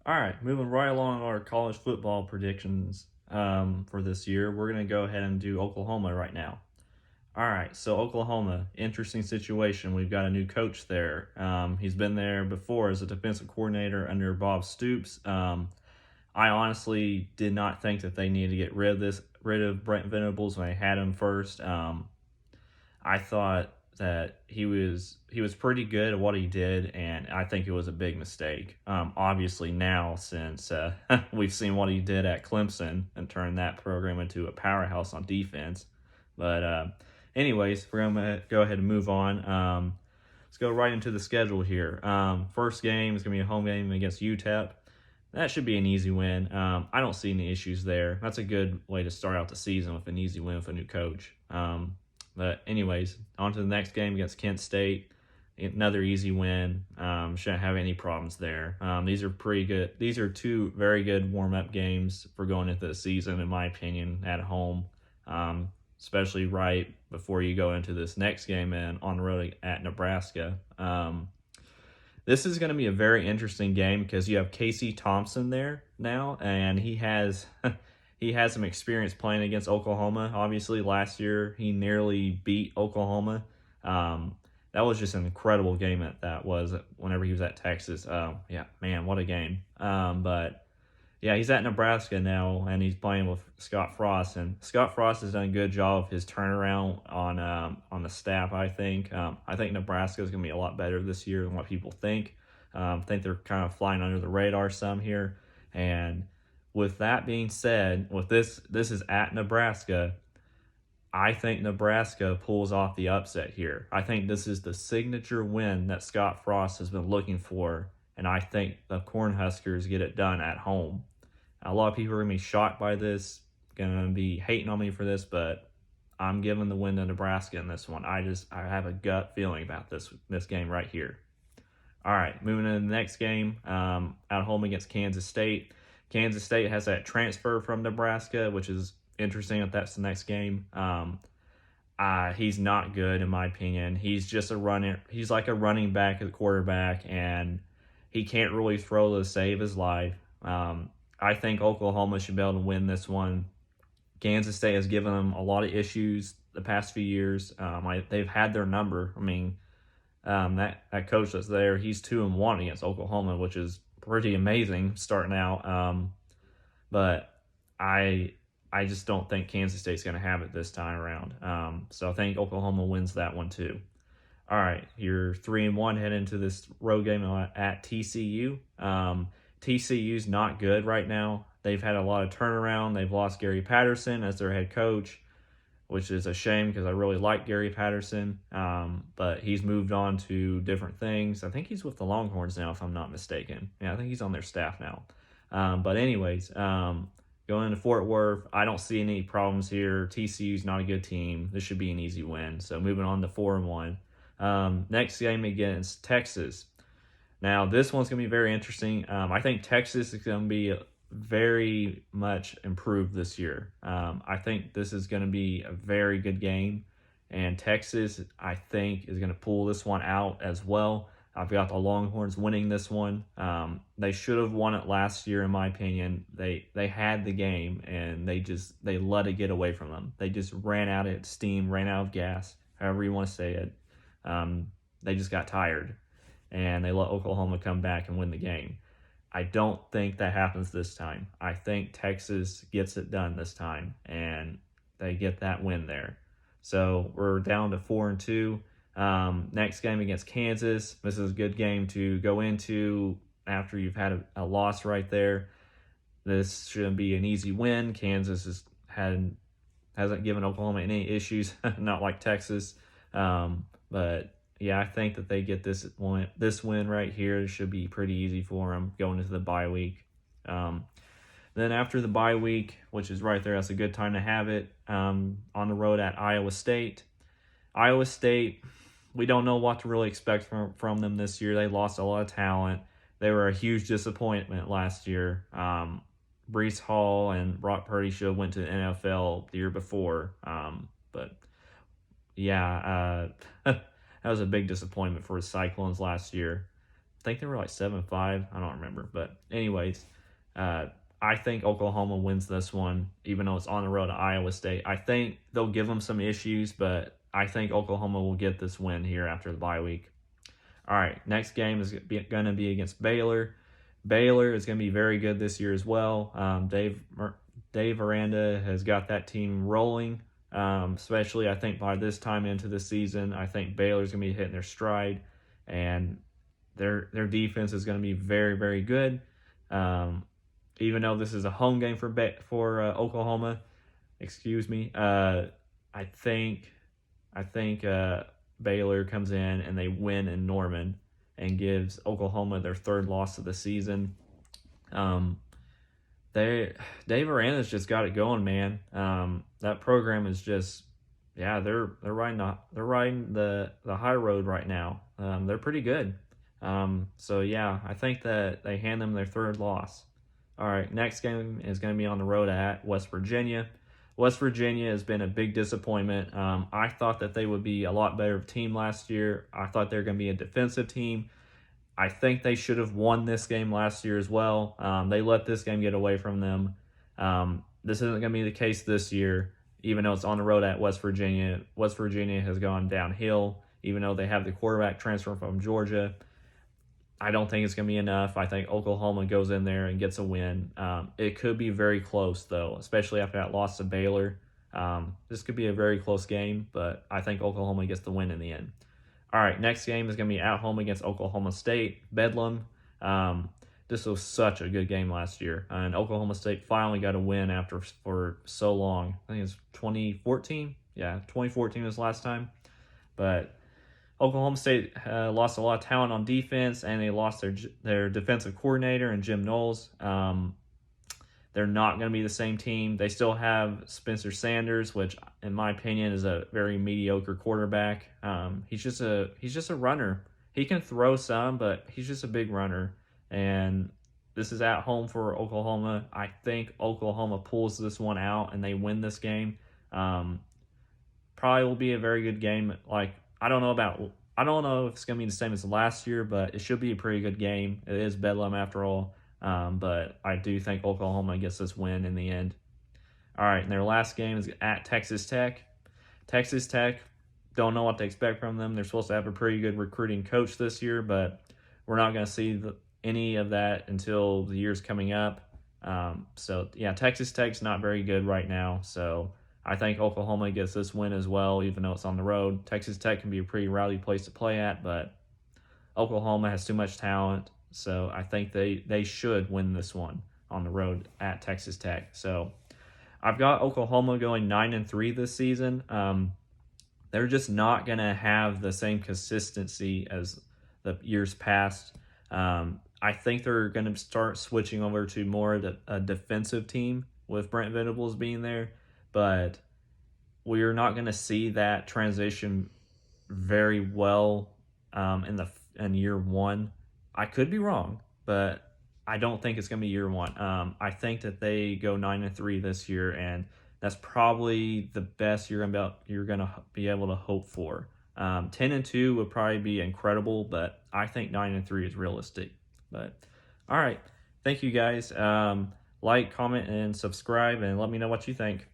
All right, moving right along our college football predictions for this year. We're going to go ahead and do Oklahoma right now. All right, so Oklahoma, interesting situation. We've got a new coach there. He's been there before as a defensive coordinator under Bob Stoops. I honestly did not think that they needed to get rid of Brent Venables when they had him first. I thought that he was pretty good at what he did, and I think it was a big mistake. Obviously, now since we've seen what he did at Clemson and turned that program into a powerhouse on defense, but anyways, we're gonna go ahead and move on. Let's go right into the schedule here. First game is gonna be a home game against UTEP. That should be an easy win. I don't see any issues there. That's a good way to start out the season with an easy win with a new coach. But anyways, on to the next game against Kent State. Another easy win. Shouldn't have any problems there. These are pretty good. These are two very good warm-up games for going into the season, in my opinion, at home. Especially right before you go into this next game and on the road at Nebraska. This is going to be a very interesting game because you have Casey Thompson there now, and he has he has some experience playing against Oklahoma. Obviously, last year he nearly beat Oklahoma. That was just an incredible game that was whenever he was at Texas. Yeah, man, what a game. But yeah, he's at Nebraska now, and he's playing with Scott Frost. And Scott Frost has done a good job of his turnaround on the staff, I think. I think Nebraska is going to be a lot better this year than what people think. I think they're kind of flying under the radar some here. And with that being said, with this is at Nebraska. I think Nebraska pulls off the upset here. I think this is the signature win that Scott Frost has been looking for, and I think the Cornhuskers get it done at home. A lot of people are going to be shocked by this, going to be hating on me for this, but I'm giving the win to Nebraska in this one. I have a gut feeling about this game right here. All right, moving into the next game, at home against Kansas State. Kansas State has that transfer from Nebraska, which is interesting if that's the next game. He's not good in my opinion. He's just a runner. He's like a running back at quarterback, and he can't really throw to save his life. I think Oklahoma should be able to win this one. Kansas State has given them a lot of issues the past few years. They've had their number. I mean, that coach that's there, he's 2-1 against Oklahoma, which is pretty amazing starting out. But I just don't think Kansas State's going to have it this time around. So I think Oklahoma wins that one too. All right, you're 3-1 heading into this road game at TCU. TCU's not good right now. They've had a lot of turnaround. They've lost Gary Patterson as their head coach, which is a shame because I really like Gary Patterson. But he's moved on to different things. I think he's with the Longhorns now, if I'm not mistaken. Yeah, I think he's on their staff now. But anyways, going into Fort Worth, I don't see any problems here. TCU's not a good team. This should be an easy win. So moving on to 4-1. Next game against Texas. Now, this one's going to be very interesting. I think Texas is going to be very much improved this year. I think this is going to be a very good game. And Texas, I think, is going to pull this one out as well. I've got the Longhorns winning this one. They should have won it last year, in my opinion. They had the game, and they let it get away from them. They just ran out of steam, ran out of gas, however you want to say it. They just got tired, and they let Oklahoma come back and win the game. I don't think that happens this time. I think Texas gets it done this time, and they get that win there. So we're down to 4-2. Next game against Kansas. This is a good game to go into after you've had a loss right there. This shouldn't be an easy win. Kansas hasn't given Oklahoma any issues, not like Texas. But yeah, I think that they get this win right here. It should be pretty easy for them going into the bye week. Then after the bye week, which is right there, that's a good time to have it, on the road at Iowa State. Iowa State, we don't know what to really expect from them this year. They lost a lot of talent. They were a huge disappointment last year. Breece Hall and Brock Purdy should have went to the NFL the year before. But yeah, that was a big disappointment for the Cyclones last year. think they were like 7-5. I don't remember, but anyways, I think Oklahoma wins this one, even though it's on the road to Iowa State. I think they'll give them some issues, but I think Oklahoma will get this win here after the bye week. All right, next game is going to be against Baylor. Baylor is going to be very good this year as well. Dave Aranda has got that team rolling, especially I think by this time into the season, I think Baylor's going to be hitting their stride, and their defense is going to be very, very good. Even though this is a home game for Oklahoma, I think Baylor comes in and they win in Norman and gives Oklahoma their third loss of the season. Dave Aranda's just got it going, man. That program is just, yeah, they're riding the high road right now. They're pretty good. So yeah, I think that they hand them their third loss. All right, next game is going to be on the road at West Virginia. West Virginia has been a big disappointment. I thought that they would be a lot better team last year. I thought they were going to be a defensive team. I think they should have won this game last year as well. They let this game get away from them. This isn't going to be the case this year, even though it's on the road at West Virginia. West Virginia has gone downhill, even though they have the quarterback transfer from Georgia. I don't think it's going to be enough. I think Oklahoma goes in there and gets a win. It could be very close, though, especially after that loss to Baylor. This could be a very close game, but I think Oklahoma gets the win in the end. All right, next game is going to be at home against Oklahoma State, Bedlam. This was such a good game last year, and Oklahoma State finally got a win for so long. I think it's 2014. Yeah, 2014 was last time, but Oklahoma State lost a lot of talent on defense, and they lost their defensive coordinator and Jim Knowles. They're not going to be the same team. They still have Spencer Sanders, which, in my opinion, is a very mediocre quarterback. He's just a runner. He can throw some, but he's just a big runner. And this is at home for Oklahoma. I think Oklahoma pulls this one out and they win this game. Probably will be a very good game. I don't know if it's going to be the same as last year, but it should be a pretty good game. It is Bedlam after all, but I do think Oklahoma gets this win in the end. All right, and their last game is at Texas Tech. Texas Tech, don't know what to expect from them. They're supposed to have a pretty good recruiting coach this year, but we're not going to see any of that until the year's coming up. So, yeah, Texas Tech's not very good right now, so I think Oklahoma gets this win as well, even though it's on the road. Texas Tech can be a pretty rowdy place to play at, but Oklahoma has too much talent, so I think they should win this one on the road at Texas Tech. So I've got Oklahoma going 9-3 this season. They're just not going to have the same consistency as the years past. I think they're going to start switching over to more of a defensive team with Brent Venables being there. But we're not going to see that transition very well in year one. I could be wrong, but I don't think it's going to be year one. I think that they go 9-3 this year, and that's probably the best you're going to be able to hope for. 10-2 would probably be incredible, but I think 9-3 is realistic. But all right, thank you guys. Like, comment, and subscribe, and let me know what you think.